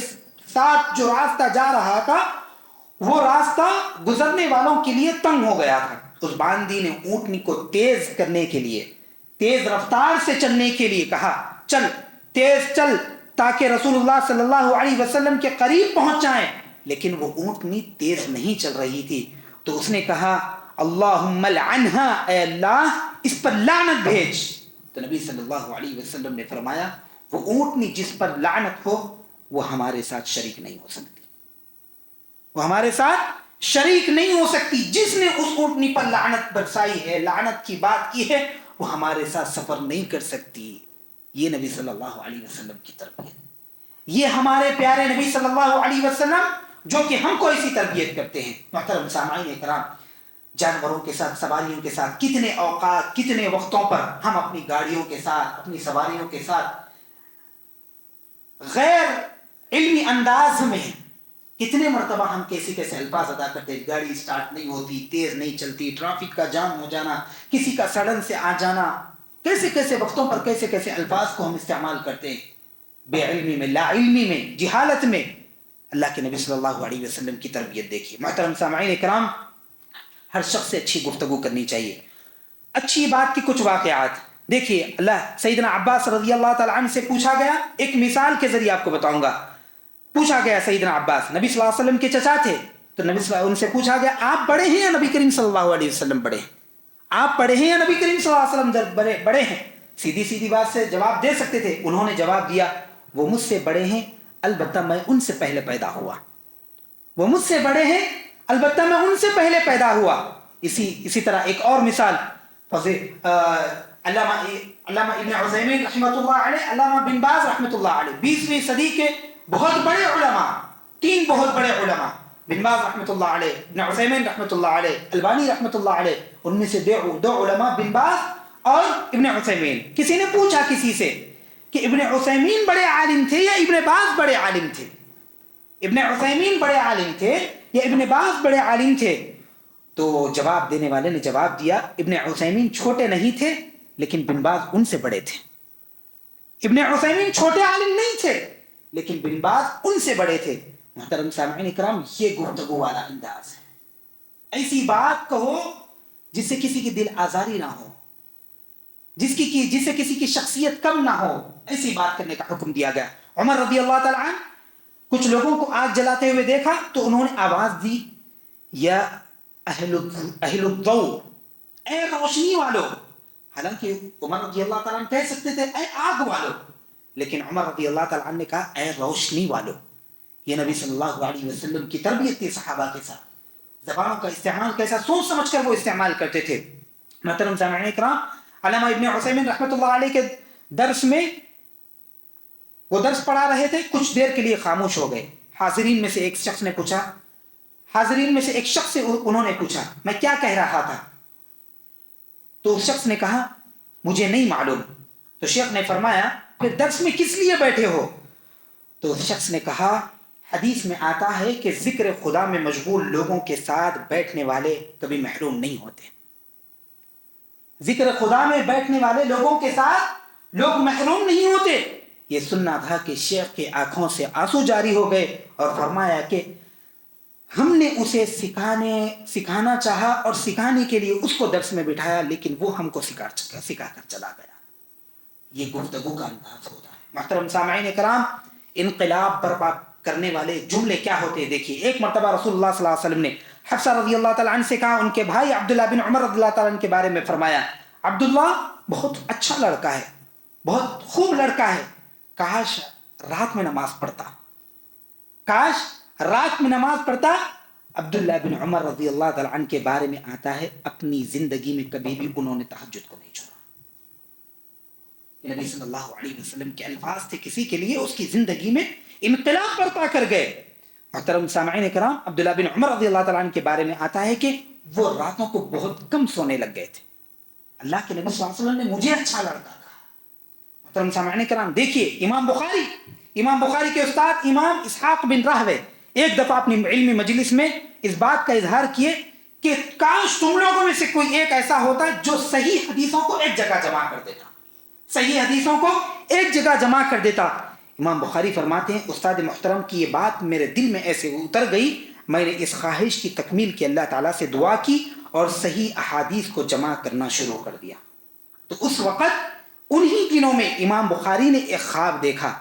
ساتھ جو راستہ جا رہا تھا وہ راستہ گزرنے والوں کے لیے تنگ ہو گیا تھا۔ اس باندی نے اونٹنی کو تیز کرنے کے لیے، تیز رفتار سے چلنے کے لیے کہا، چل تیز چل تاکہ رسول اللہ صلی اللہ علیہ وسلم کے قریب پہنچ جائیں، لیکن وہ اونٹنی تیز نہیں چل رہی تھی۔ تو اس نے کہا، اللہم لعنہا، اے اللہ اس پر لعنت بھیج۔ تو نبی صلی اللہ علیہ وسلم نے فرمایا، وہ اونٹنی جس پر لعنت ہو وہ ہمارے ساتھ شریک نہیں ہو سکتی، وہ ہمارے ساتھ شریک نہیں ہو سکتی۔ جس نے اس اونٹنی پر لعنت برسائی ہے، لعنت کی بات کی ہے، وہ ہمارے ساتھ سفر نہیں کر سکتی۔ یہ نبی صلی اللہ علیہ وسلم کی تربیت، یہ ہمارے پیارے نبی صلی اللہ علیہ وسلم جو کہ ہم کو ایسی تربیت کرتے ہیں۔ محترم سامعین کرام، جانوروں کے ساتھ، سواریوں کے ساتھ کتنے اوقات، کتنے وقتوں پر ہم اپنی گاڑیوں کے ساتھ، اپنی سواریوں کے ساتھ غیر علمی انداز میں کتنے مرتبہ ہم کیسے الفاظ ادا کرتے ہیں، گاڑی سٹارٹ نہیں ہوتی، تیز نہیں چلتی، ٹریفک کا جام ہو جانا، کسی کا سڑن سے آ جانا، کیسے وقتوں پر کیسے الفاظ کو ہم استعمال کرتے ہیں، بے علمی میں، لا علمی میں، جہالت میں۔ اللہ کے نبی صلی اللہ علیہ وسلم کی تربیت دیکھیے۔ محترم سامعین کرام، ہر شخص سے اچھی گفتگو کرنی چاہیے۔ اچھی بات کی کچھ واقعات دیکھیے، سیدنا عباس رضی اللہ تعالیٰ عنہ سے پوچھا گیا، ایک مثال کے ذریعے آپ کو بتاؤں گا۔ پوچھا گیا، سیدنا عباس نبی صلی اللہ علیہ وسلم کے چچا تھے، تو نبی صلی اللہ علیہ وسلم ان سے پوچھا گیا، آپ بڑے ہیں یا نبی کریم صلی اللہ علیہ وسلم بڑے ہیں؟ آپ بڑے ہیں یا نبی کریم صلی اللہ علیہ وسلم بڑے ہیں؟ سیدھی بات سے جواب دے سکتے تھے۔ انہوں نے جواب دیا، وہ مجھ سے بڑے ہیں، البتہ میں ان سے پہلے پیدا ہوا۔ وہ مجھ سے بڑے ہیں، البتہ میں ان سے پہلے پیدا ہوا۔ اسی طرح ایک اور مثال، علامہ ابن عثیمین رحمۃ اللہ علیہ، علامہ بن باز رحمۃ اللہ علیہ، 20ویں صدی کے بہت بڑے علماء، 3 بہت بڑے علماء، بن باز رحمۃ اللہ علیہ، ابن عثیمین رحمۃ اللہ علیہ، البانی رحمۃ اللہ علیہ، ان میں سے دو علماء بن باز اور ابن عثیمین. کسی نے پوچھا کسی سے کہ ابن عثیمین بڑے عالم تھے یا ابن باز بڑے عالم تھے؟ ابن عثیمین بڑے عالم تھے یا ابن باز بڑے عالم تھے؟ تو جواب دینے والے نے جواب دیا ابن عثیمین چھوٹے نہیں تھے لیکن بن باز ان سے بڑے تھے. ابن عثیمین چھوٹے عالم نہیں تھے لیکن بن باز ان سے بڑے تھے. محترم سامعین کرام، یہ گفتگو والا انداز ہے. ایسی بات کہو جس سے کسی کی دل آزاری نہ ہو، جس سے کسی کی شخصیت کم نہ ہو، ایسی بات کرنے کا حکم دیا گیا. عمر رضی اللہ تعالیٰ عنہ کچھ لوگوں کو آگ جلاتے ہوئے دیکھا تو انہوں نے آواز دی، یا اہل الضوء، اے روشنی والو. حالانکہ عمر رضی اللہ تعالیٰ عنہ کہہ سکتے تھے اے آگ والو، لیکن عمر رضی اللہ تعالیٰ عنہ نے کہا اے روشنی والو. یہ نبی صلی اللہ علیہ وسلم کی تربیت تھی صحابہ کے ساتھ. زبانوں کا استعمال کیسا سوچ سمجھ کر وہ استعمال کرتے تھے. محترم سامعین کرام، علامہ ابن عثیمین رحمۃ اللہ علیہ کے درس میں وہ درس پڑھا رہے تھے، کچھ دیر کے لیے خاموش ہو گئے. حاضرین میں سے ایک شخص سے انہوں نے پوچھا میں کیا کہہ رہا تھا؟ تو اس شخص نے کہا مجھے نہیں معلوم. تو شیخ نے فرمایا پھر درس میں کس لیے بیٹھے ہو؟ تو اس شخص نے کہا حدیث میں آتا ہے کہ ذکر خدا میں مشغول لوگوں کے ساتھ بیٹھنے والے کبھی محروم نہیں ہوتے. ذکر خدا میں بیٹھنے والے لوگوں کے ساتھ لوگ محروم نہیں ہوتے. یہ سننا تھا کہ شیخ کی آنکھوں سے آنسو جاری ہو گئے اور فرمایا کہ ہم نے اسے سکھانا چاہا اور سکھانے کے لیے اس کو درس میں بٹھایا، لیکن وہ ہم کو سکھا کر چلا گیا. یہ گفتگو کا انداز ہوتا ہے. محترم سامعین کرام، انقلاب برپا کرنے والے جملے کیا ہوتے ہیں؟ دیکھیے، ایک مرتبہ رسول اللہ صلی اللہ علیہ وسلم نے حفصہ رضی اللہ تعالیٰ عنہ سے کہا، ان کے بھائی عبداللہ بن عمر رضی اللہ تعالیٰ عنہ کے بارے میں فرمایا عبداللہ بہت اچھا لڑکا ہے، بہت خوب لڑکا ہے، کاش رات میں نماز پڑھتا. عبداللہ بن عمر رضی اللہ تعالیٰ عنہ کے بارے میں آتا ہے اپنی زندگی میں کبھی بھی انہوں نے تہجد کو نہیں چھوڑا. نبی صلی اللہ علیہ وسلم کے الفاظ تھے کسی کے لیے اس کی زندگی میں انقلاب برپا کر گئے. محترم سامعین کرام، عبداللہ بن عمر رضی اللہ تعالیٰ عنہ کے بارے میں آتا ہے کہ وہ راتوں کو بہت کم سونے لگ گئے تھے. اللہ کے نبی صلی اللہ علیہ وسلم نے مجھے اچھا لڑکا کہا. محترم سامعین کرام، دیکھیے امام بخاری کے استاد امام اسحاق بن راہوے ایک دفعہ اپنی علمی مجلس میں اس بات کا اظہار کیے کہ کاش تم لوگوں میں سے کوئی ایک ایسا ہوتا جو صحیح حدیثوں کو ایک جگہ جمع کر دیتا. امام بخاری فرماتے ہیں استاد محترم کی یہ بات میرے دل میں ایسے اتر گئی، میں نے اس خواہش کی تکمیل کی اللہ تعالیٰ سے دعا کی اور صحیح احادیث کو جمع کرنا شروع کر دیا. تو اس وقت انہی دنوں میں امام بخاری نے ایک خواب دیکھا.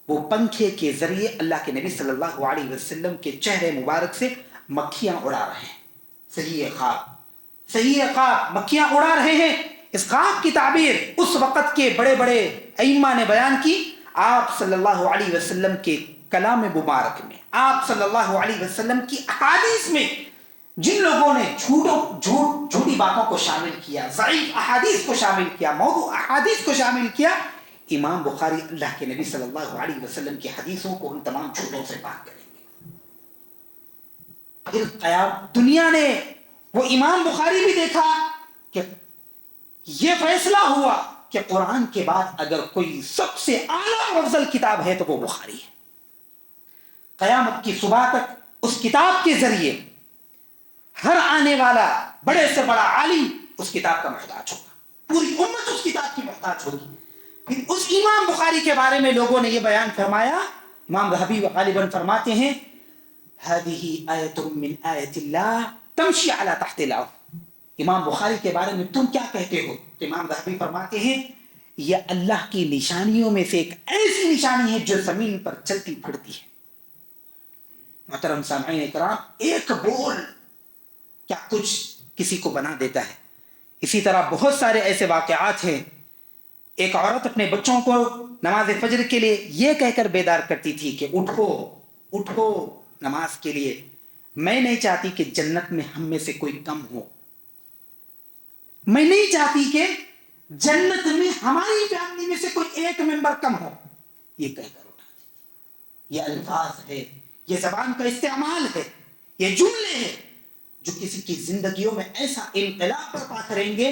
وہ پنکھے کے ذریعے اللہ کے نبی صلی اللہ علیہ وسلم کے چہرے مبارک سے مکھیاں اڑا رہے ہیں. صحیح خواب، مکھیاں اڑا رہے ہیں. اس خواب کی تعبیر اس وقت کے بڑے بڑے ائمہ نے بیان کی. آپ صلی اللہ علیہ وسلم کے کلام مبارک میں، آپ صلی اللہ علیہ وسلم کی احادیث میں جن لوگوں نے جھوٹی باتوں کو شامل کیا، ضعیف احادیث کو شامل کیا، موضوع احادیث کو شامل کیا، امام بخاری اللہ کے نبی صلی اللہ علیہ وسلم کی حدیثوں کو ان تمام جھوٹوں سے پاک کریں گے. پھر قیام دنیا نے وہ امام بخاری بھی دیکھا کہ یہ فیصلہ ہوا کہ قرآن کے بعد اگر کوئی سب سے اعلیٰ اور افضل کتاب ہے تو وہ بخاری ہے. قیامت کی صبح تک اس کتاب کے ذریعے ہر آنے والا بڑے سے بڑا عالم اس کتاب کا محتاج ہوگا، پوری امت اس کتاب کی محتاج ہوگی. پھر اس امام بخاری کے بارے میں لوگوں نے یہ بیان فرمایا. امام ذہبی غالباً فرماتے ہیں هذه آیۃ من آیات اللہ تمشی علی تحت الارض. امام بخاری کے بارے میں تم کیا کہتے ہو؟ تو امام ذہبی فرماتے ہیں یہ اللہ کی نشانیوں میں سے ایک ایسی نشانی ہے جو زمین پر چلتی پھرتی ہے. محترم سامعین کرام، ایک بول کیا کچھ کسی کو بنا دیتا ہے. اسی طرح بہت سارے ایسے واقعات ہیں. ایک عورت اپنے بچوں کو نماز فجر کے لیے یہ کہہ کر بیدار کرتی تھی کہ اٹھو نماز کے لیے. میں نہیں چاہتی کہ جنت میں ہم میں سے کوئی کم ہو، میں نہیں چاہتی کہ جنت میں ہماری فیملی میں سے کوئی ایک ممبر کم ہو. یہ کہہ کر اٹھا. یہ الفاظ ہے، یہ زبان کا استعمال ہے، یہ جملے ہیں جو کسی کی زندگیوں میں ایسا انقلاب برپا کریں گے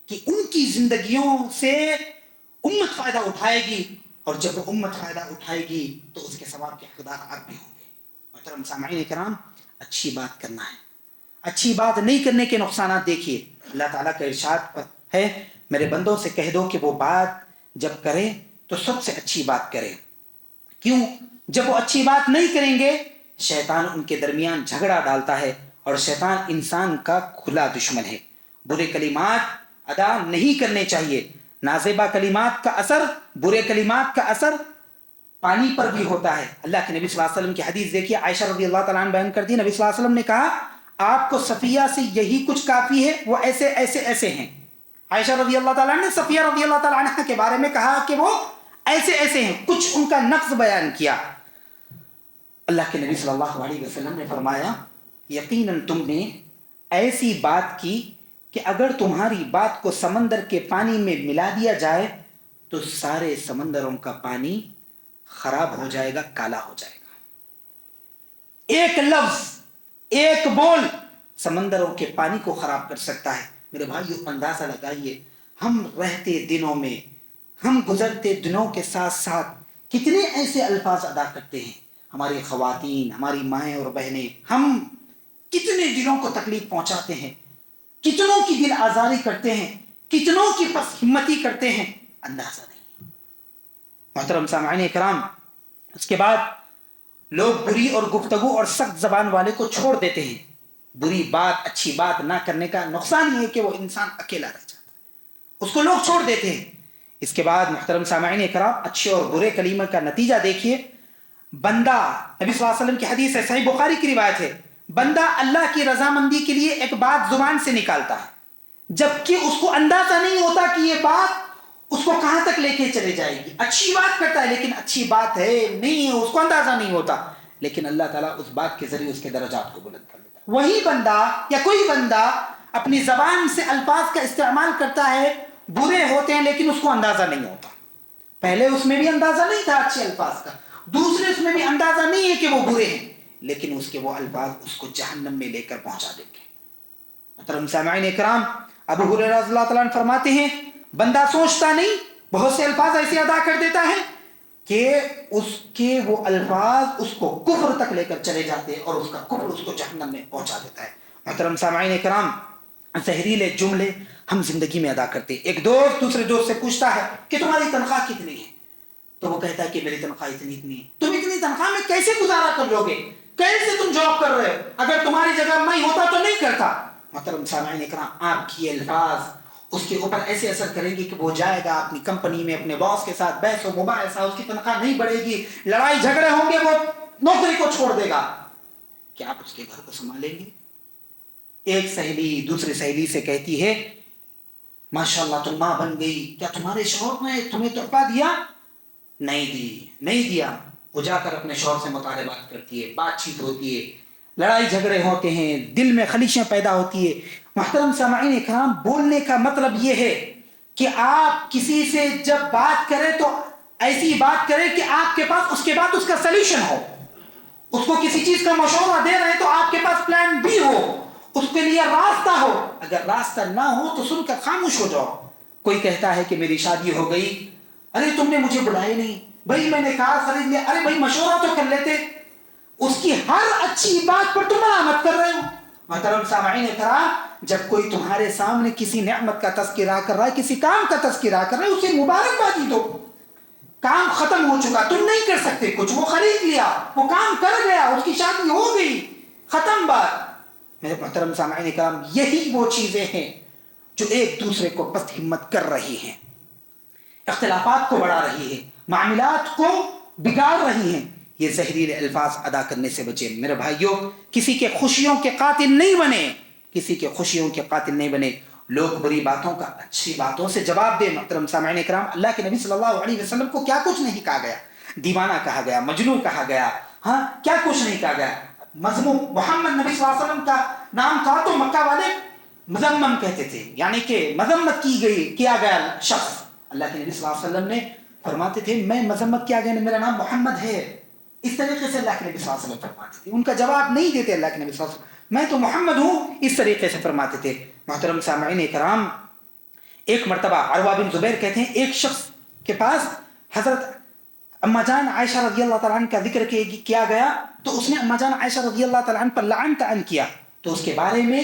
کہ ان کی زندگیوں سے امت فائدہ اٹھائے گی، اور جب وہ امت فائدہ اٹھائے گی تو اس کے ثواب کے حقدار آپ بھی ہوں گے۔ محترم سامعین کرام، اچھی بات کرنا ہے، اچھی بات نہیں کرنے کے نقصانات دیکھیے۔ اللہ تعالیٰ کا ارشاد ہے، میرے بندوں سے کہہ دو کہ وہ بات جب کریں تو سب سے اچھی بات کریں۔ کیوں؟ جب وہ اچھی بات نہیں کریں گے شیطان ان کے درمیان جھگڑا ڈالتا ہے، اور شیطان انسان کا کھلا دشمن ہے۔ برے کلمات ادا نہیں کرنے چاہیے۔ نازیبا کلمات کا اثر، برے کلمات کا اثر پانی پر بھی ہوتا ہے۔ اللہ کے نبی صلی اللہ علیہ وسلم کی حدیث دیکھیے، عائشہ رضی اللہ تعالیٰ عنہ بیان کرتی ہے، نبی صلی اللہ علیہ وسلم نے کہا آپ کو صفیہ سے یہی کچھ کافی ہے، وہ ایسے ایسے ایسے ہیں۔ عائشہ رضی اللہ تعالیٰ عنہ نے صفیہ رضی اللہ تعالیٰ عنہ کے بارے میں کہا کہ وہ ایسے ایسے ہیں، کچھ ان کا نقص بیان کیا۔ اللہ کے نبی صلی اللہ علیہ وسلم نے فرمایا یقیناً تم نے ایسی بات کی کہ اگر تمہاری بات کو سمندر کے پانی میں ملا دیا جائے تو سارے سمندروں کا پانی خراب ہو جائے گا، کالا ہو جائے گا۔ ایک لفظ، ایک بول سمندروں کے پانی کو خراب کر سکتا ہے۔ میرے بھائیو، اندازہ لگائیے، ہم رہتے دنوں میں، ہم گزرتے دنوں کے ساتھ ساتھ کتنے ایسے الفاظ ادا کرتے ہیں۔ ہماری خواتین، ہماری مائیں اور بہنیں، ہم کتنے دلوں کو تکلیف پہنچاتے ہیں، کتنوں کی دل آزاری کرتے ہیں، کتنوں کی پس ہمتی کرتے ہیں، اندازہ نہیں۔ محترم سامعین کرام، اس کے بعد لوگ بری اور گفتگو اور سخت زبان والے کو چھوڑ دیتے ہیں۔ بری بات، اچھی بات نہ کرنے کا نقصان یہ ہے کہ وہ انسان اکیلا رہ جاتا ہے، اس کو لوگ چھوڑ دیتے ہیں۔ اس کے بعد محترم سامعین کرام، اچھے اور برے کلمے کا نتیجہ دیکھیے۔ بندہ، نبی صلی اللہ علیہ وسلم کی حدیث ہے، صحیح بخاری کی روایت ہے، بندہ اللہ کی رضامندی کے لیے ایک بات زبان سے نکالتا ہے جبکہ اس کو اندازہ نہیں ہوتا کہ یہ بات اس کو کہاں تک لے کے چلے جائے گی۔ اچھی بات کرتا ہے لیکن اچھی بات ہے نہیں ہے، اس کو اندازہ نہیں ہوتا، لیکن اللہ تعالیٰ اس بات کے ذریعے اس کے درجات کو بلند کر دیتا ہے۔ وہی بندہ یا کوئی بندہ اپنی زبان سے الفاظ کا استعمال کرتا ہے، برے ہوتے ہیں لیکن اس کو اندازہ نہیں ہوتا۔ پہلے اس میں بھی اندازہ نہیں تھا اچھے الفاظ کا، دوسرے اس میں بھی اندازہ نہیں ہے کہ وہ برے ہیں، لیکن اس کے وہ الفاظ اس کو جہنم میں لے کر پہنچا دیں گے۔ محترم سامعین کرام، ابو ہریرہ رضی اللہ تعالیٰ عنہ فرماتے ہیں بندہ سوچتا نہیں، بہت سے الفاظ ایسے ادا کر دیتا ہے کہ اس کے وہ الفاظ اس کو کفر تک لے کر چلے جاتے ہیں اور اس کا کفر اس کو جہنم میں پہنچا دیتا ہے۔ محترم سامعین کرام، زہریلے جملے ہم زندگی میں ادا کرتے ہیں۔ ایک دوست دوسرے دوست سے پوچھتا ہے کہ تمہاری تنخواہ کتنی ہے؟ تو وہ کہتا ہے کہ میری تنخواہ اتنی ہے۔ تم اتنی تنخواہ میں کیسے گزارا کر لو گے؟ کیسے تم جاب کر رہے ہو؟ اگر تمہاری جگہ میں ہوتا تو نہیں کرتا۔ محترم سامعین کرام، آپ کی الفاظ اس کے اوپر ایسے اثر کریں گے کہ وہ جائے گا اپنی کمپنی میں اپنے باس کے ساتھ بحث و مباحثہ، اس کی تنخواہ نہیں بڑھے گی، لڑائی جھگڑے ہوں گے، وہ نوکری کو چھوڑ دے گا۔ کیا آپ اس کے گھر کو سنبھالیں گے؟ ایک سہیلی دوسری سہیلی سے کہتی ہے ماشاءاللہ تم ماں بن گئی، کیا تمہارے شوہر نے تمہیں تحفہ دیا؟ نہیں دیا۔ وہ جا کر اپنے شوہر سے مطالبات کرتی ہے، بات چیت ہوتی ہے، لڑائی جھگڑے ہوتے ہیں، دل میں خلیشیں پیدا ہوتی ہے۔ محترم سامعین کرام، بولنے کا مطلب یہ ہے کہ آپ کسی سے جب بات کریں تو ایسی بات کریں کہ آپ کے پاس اس کے بعد اس کا سلیوشن ہو۔ اس کو کسی چیز کا مشورہ دے رہے ہیں تو آپ کے پاس پلان بی ہو، اس کے لیے راستہ ہو۔ اگر راستہ نہ ہو تو سن کر خاموش ہو جاؤ۔ کوئی کہتا ہے کہ میری شادی ہو گئی، ارے تم نے مجھے بلائے نہیں، بھائی میں نے کار خرید لیا، ارے بھائی مشورہ تو کر لیتے۔ اس کی ہر اچھی بات پر تم ملامت کر رہے ہو۔ محترم سامعین کرام، جب کوئی تمہارے سامنے کسی نعمت کا تذکرہ کر رہا ہے، کسی کام کا تذکرہ کر رہا ہے، اسے مبارکبادی دو۔ کام ختم ہو چکا، تم نہیں کر سکتے کچھ، وہ خرید لیا، وہ کام کر گیا، اس کی شادی ہو گئی، ختم بات۔ میرے محترم سامعین کرام، یہی وہ چیزیں ہیں جو ایک دوسرے کو پست ہمت کر رہی ہیں، اختلافات کو بڑھا رہی ہیں، معاملات کو بگاڑ رہی ہیں۔ یہ زہریلے الفاظ ادا کرنے سے بچے۔ میرے بھائیوں، کسی کے خوشیوں کے قاتل نہیں بنے، کسی کے خوشیوں کے قاتل نہیں بنے۔ لوگ بری باتوں کا اچھی باتوں سے جواب دیں۔ محترم سامعین کرام، اللہ کے نبی صلی اللہ علیہ وسلم کو کیا کچھ نہیں کہا گیا، دیوانہ کہا گیا، مجنون کہا گیا، ہاں کیا کچھ نہیں کہا گیا۔ مذموم محمد نبی صلی اللہ علیہ وسلم کا نام تھا تو مکہ والے مذمم کہتے تھے، یعنی کہ مذمت کیا گیا شخص۔ اللہ کے نبی صلی اللہ علیہ وسلم نے فرماتے تھے میں مذمت کیا گیا، میرا نام محمد ہے، اس طریقے سے اللہ کے نبی صلی اللہ علیہ وسلم فرماتے تھے. ان کا جواب نہیں دیتے اللہ کے نبی صلی اللہ علیہ وسلم، میں تو محمد ہوں، اس طریقے سے فرماتے تھے. محترم سامعین کرام، ایک مرتبہ عروہ بن زبیر کہتے ہیں ایک شخص کے پاس حضرت اما جان عائشہ رضی اللہ تعالیٰ عنہ کا ذکر کیا گیا تو اس نے اما جان عائشہ رضی اللہ تعالیٰ عنہ پر لعن طعن کیا. تو اس کے بارے میں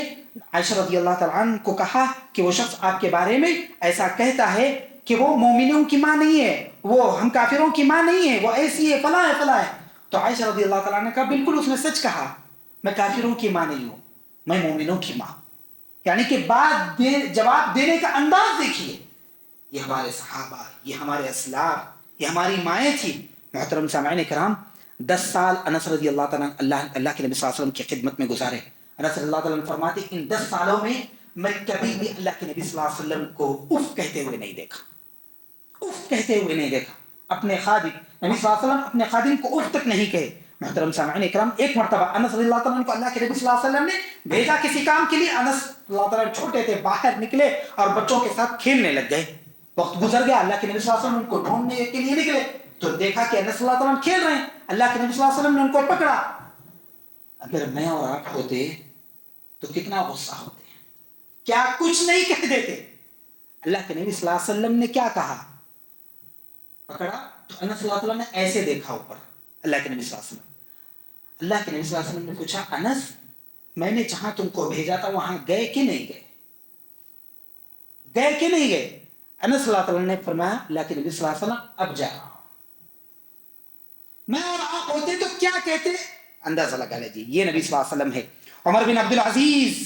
عائشہ رضی اللہ تعالیٰ عنہ کو کہا کہ وہ شخص آپ کے بارے میں ایسا کہتا ہے کہ وہ مومنوں کی ماں نہیں ہے، وہ ہم کافروں کی ماں نہیں ہے، وہ ایسی ہے، فلاں ہے فلاں ہے. تو عائشہ رضی اللہ تعالیٰ عنہ نے کہا بالکل اس نے سچ کہا، میں کافروں کی ماں نہیں ہوں، میں مومنوں کی ماں. یعنی کہ جواب دینے کا انداز دیکھیے. یہ ہمارے صحابہ، یہ ہمارے اسلاف، یہ ہماری مائیں تھی. محترم سامعین کرام، 10 سال انس رضی اللہ تعالیٰ اللہ کے نبی صلی اللہ علیہ وسلم کی خدمت میں گزارے. انس رضی اللہ تعالیٰ فرماتے ان 10 سالوں میں میں کبھی بھی اللہ کے نبی صلی اللہ علیہ وسلم کو اف کہتے ہوئے نہیں دیکھا، اف کہتے ہوئے نہیں دیکھا. اپنے خادم نبی صلی اللہ علیہ وسلم اپنے خادم کو اف تک نہیں کہے. محترم سامعین اکرام، ایک مرتبہ انس رضی اللہ تعالیٰ کو اللہ کے نبی صلی اللہ علیہ وسلم نے بھیجا کسی کام کے لیے. انس رضی اللہ تعالیٰ چھوٹے تھے، باہر نکلے اور بچوں کے ساتھ کھیلنے لگ گئے. وقت گزر گیا، اللہ کے نبی صلی اللہ علیہ وسلم ان کو ڈھونڈنے کے لیے نکلے تو دیکھا کہ انس صلی اللہ علیہ وسلم کھیل رہے ہیں. اللہ کے نبی صلی اللہ علیہ وسلم نے ان کو پکڑا. اگر میں اور آپ ہوتے تو کتنا غصہ ہوتے، کیا کچھ نہیں کہہ دیتے. اللہ کے نبی صلی اللہ علیہ وسلم نے کیا کہا؟ پکڑا تو انس صلی اللہ علیہ وسلم نے ایسے دیکھا اوپر اللہ کے نبی صلی اللہ علیہ وسلم. اللہ کے نبی صلی اللہ علیہ وسلم نے پوچھا انس میں نے جہاں تم کو بھیجا تھا وہاں گئے کہ نہیں گئے، گئے کہ نہیں گئے؟ انس صلی اللہ علیہ وسلم نے فرمایا اللہ کے نبی صلی اللہ علیہ وسلم اب جا رہا ہوں. میں اور آپ ہوتے تو کیا کہتے؟ اندازہ لگا لیجیے. یہ نبی صلی اللہ علیہ وسلم ہے. عمر بن عبد العزیز،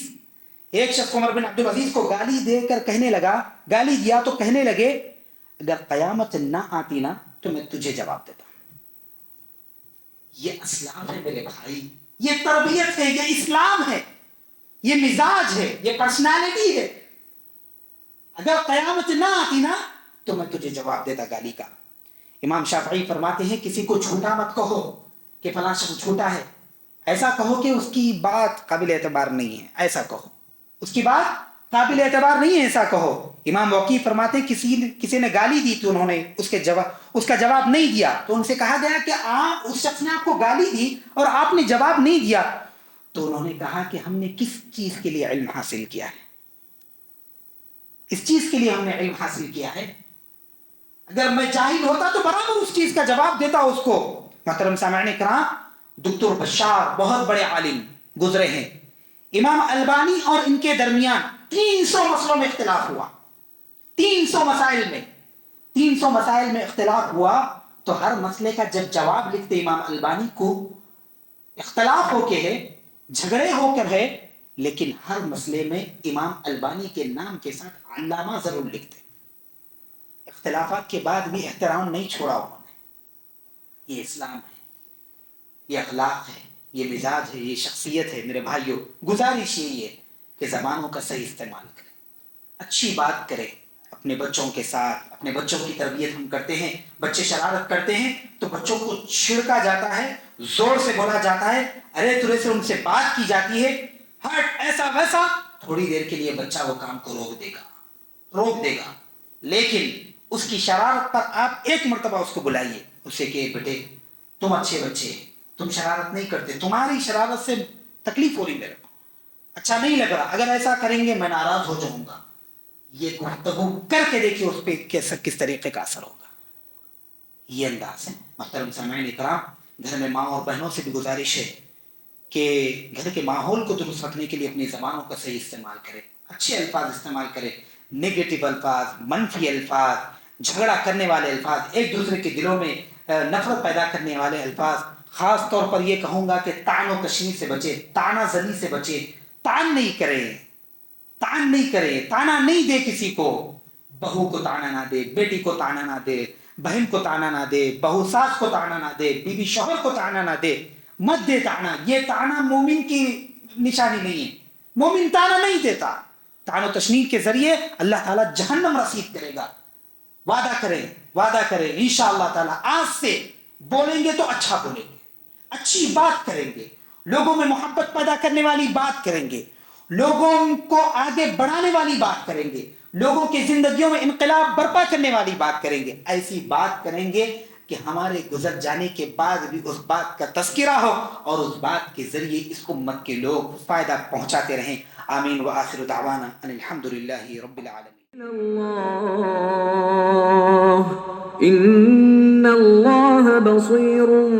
ایک شخص عمر بن عبد العزیز کو گالی دے کر کہنے لگا، گالی دیا تو کہنے لگے اگر قیامت نہ آتی نا تو میں تجھے جواب دیتا. یہ اسلام ہے میرے بھائی، یہ تربیت ہے، یہ اسلام ہے، یہ مزاج ہے، یہ پرسنالٹی ہے. اگر قیامت نہ آتی نا تو میں تجھے جواب دیتا گالی کا. امام شافعی فرماتے ہیں کسی کو جھوٹا مت کہو کہ فلاں شخص جھوٹا ہے، ایسا کہو کہ اس کی بات قابل اعتبار نہیں ہے، ایسا کہو اس کی بات قابل اعتبار نہیں ہے، ایسا کہو. امام وقی فرماتے ہیں کسی نے گالی دی تو انہوں نے اس کا جواب نہیں دیا تو ان سے کہا گیا کہ اس شخص نے آپ کو گالی دی اور آپ نے جواب نہیں دیا تو انہوں نے کہا کہ ہم نے کس چیز کے لیے علم حاصل کیا ہے، اس چیز کے لیے ہم نے علم حاصل کیا ہے. اگر میں جاہل ہوتا تو برابر اس چیز کا جواب دیتا اس کو. محترم سامعین کرام، دکتور بشار بہت بڑے عالم گزرے ہیں. امام البانی اور ان کے درمیان 300 مسئلوں میں اختلاف ہوا. 300 مسائل میں اختلاف ہوا تو ہر مسئلے کا جب جواب لکھتے امام البانی کو اختلاف ہو کے ہے، جھگڑے ہو کر ہے، لیکن ہر مسئلے میں امام البانی کے نام کے ساتھ علامہ ضرور لکھتے. اختلافات کے بعد بھی احترام نہیں چھوڑا انہوں نے. یہ اسلام ہے، یہ اخلاق ہے، یہ مزاج ہے، یہ شخصیت ہے. میرے بھائیوں، گزارش یہی ہے کہ زبانوں کا صحیح استعمال کریں، اچھی بات کریں اپنے بچوں کے ساتھ. اپنے بچوں کی تربیت ہم کرتے ہیں، بچے شرارت کرتے ہیں تو بچوں کو چھڑکا جاتا ہے، زور سے بولا جاتا ہے، ارے ترے سے ان سے بات کی جاتی ہے، ہٹ ایسا ویسا. تھوڑی دیر کے لیے بچہ وہ کام کو روک دے گا، لیکن اس کی شرارت پر آپ ایک مرتبہ اس کو بلائیے، اسے کہ بیٹے تم اچھے بچے، تم شرارت نہیں کرتے، تمہاری شرارت سے تکلیف ہو رہی میرے کو، اچھا نہیں لگ رہا، اگر ایسا کریں گے میں ناراض ہو جاؤں گا. یہ گفتگو کر کے دیکھیے اس پہ کس طریقے کا اثر ہوگا. یہ انداز ہے. محترم سامعین کرام، گھر میں ماں اور بہنوں سے بھی گزارش ہے کہ گھر کے ماحول کو درست رکھنے کے لیے اپنی زبانوں کا صحیح استعمال کرے، اچھے الفاظ استعمال کرے. نیگیٹو الفاظ، منفی الفاظ، جھگڑا کرنے والے الفاظ، ایک دوسرے کے دلوں میں نفرت پیدا کرنے والے الفاظ، خاص طور پر یہ کہوں گا کہ طعن و تشنیع سے بچے، طعنہ زنی سے بچے. طعن نہیں کرے، طعنہ نہیں دے کسی کو. بہو کو طعنہ نہ دے، بیٹی کو طعنہ نہ دے، بہن کو طعنہ نہ دے، بہو ساس کو طعنہ نہ دے، بیوی شوہر کو طعنہ نہ دے. مت دے طعنہ. یہ طعنہ مومن کی نشانی نہیں ہے. مومن طعنہ نہیں دیتا. طعن و تشنیع کے ذریعے اللہ تعالیٰ جہنم رسید کرے گا. وعدہ کریں انشاءاللہ تعالیٰ آج سے بولیں گے تو اچھا بولیں گے، اچھی بات کریں گے، لوگوں میں محبت پیدا کرنے والی بات کریں گے، لوگوں کو آگے بڑھانے والی بات کریں گے، لوگوں کی زندگیوں میں انقلاب برپا کرنے والی بات کریں گے. ایسی بات کریں گے کہ ہمارے گزر جانے کے بعد بھی اس بات کا تذکرہ ہو اور اس بات کے ذریعے اس امت کے لوگ فائدہ پہنچاتے رہیں. آمین. وآخر دعوانا ان الحمدللہ رب العالمین. ان اللہ بصیر